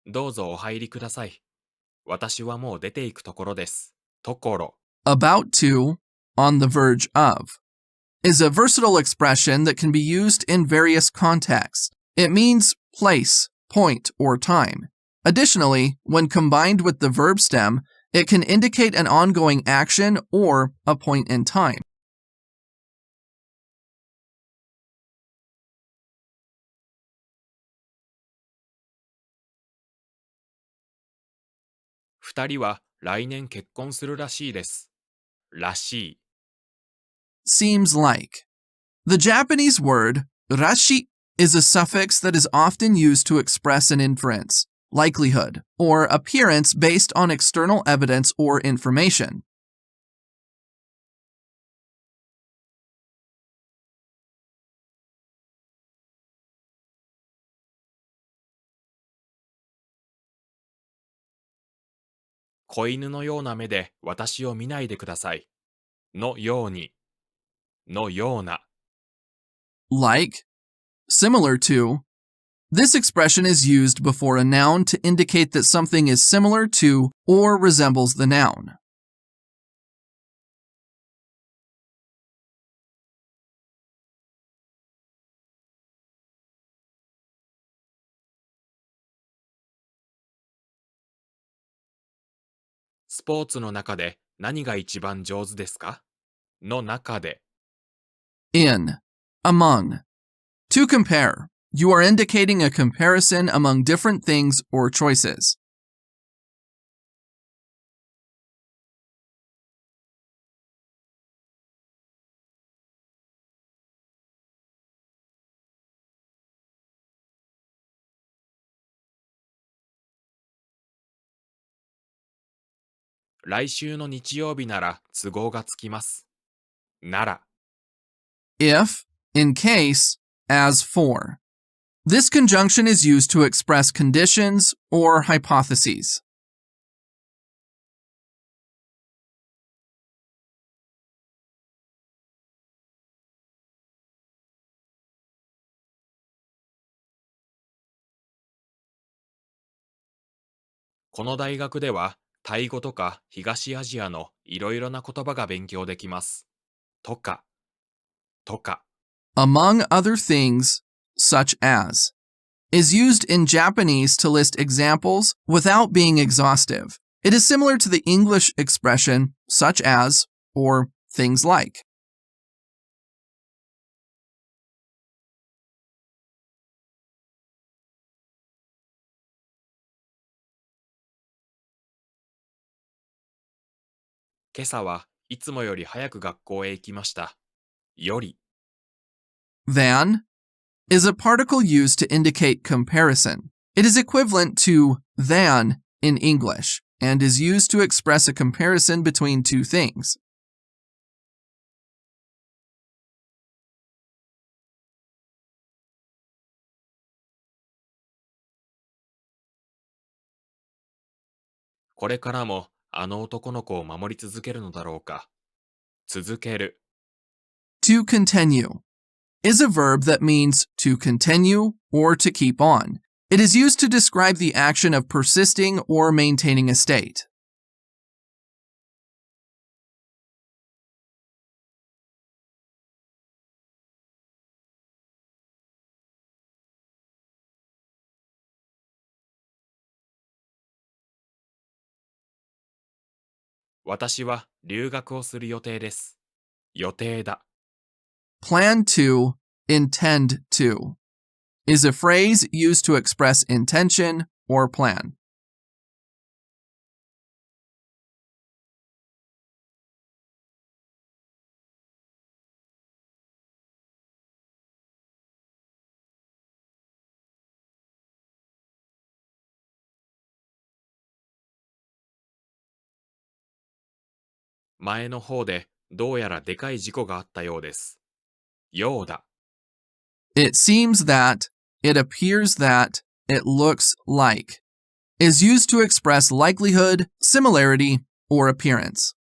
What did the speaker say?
どうぞお入りください。私はもう出ていくところです。ところ。 About to, on the verge of, is a versatile expression that can be used in various contexts. It means place, point, or time. Additionally, when combined with the verb stem, it can indicate an ongoing action or a point in time. 二人は来年結婚するらしいです。らしい。 Seems like. The Japanese word rashi is a suffix that is often used to express an inference, likelihood, or appearance based on external evidence or information. 子犬のような目で私を見ないでください。のように。のような。 Like, similar to. This expression is used before a noun to indicate that something is similar to or resembles the noun. スポーツの中で何が一番上手ですか？の中で。 In, among. To compare, you are indicating a comparison among different things or choices. 来週の日曜日なら都合がつきます。なら。 If, in case, as for. This conjunction is used to express conditions or hypotheses. この大学ではタイ語とか東アジアのいろいろな言葉が勉強できます。とか。とか。 Among other things, such as, is used in Japanese to list examples without being exhaustive. It is similar to the English expression such as or things like. 今朝はいつもより早く学校へ行きました。より。 Than is a particle used to indicate comparison. It is equivalent to than in English and is used to express a comparison between two things. これからもあの男の子を守り続けるのだろうか。続ける。 To continue is a verb that means to continue or to keep on. It is used to describe the action of persisting or maintaining a state. 私は留学をする予定です。予定だ。 Plan to, intend to, is a phrase used to express intention or plan. 前の方でどうやらでかい事故があったようです。ようだ。 It seems that, it appears that, it looks like, is used to express likelihood, similarity, or appearance.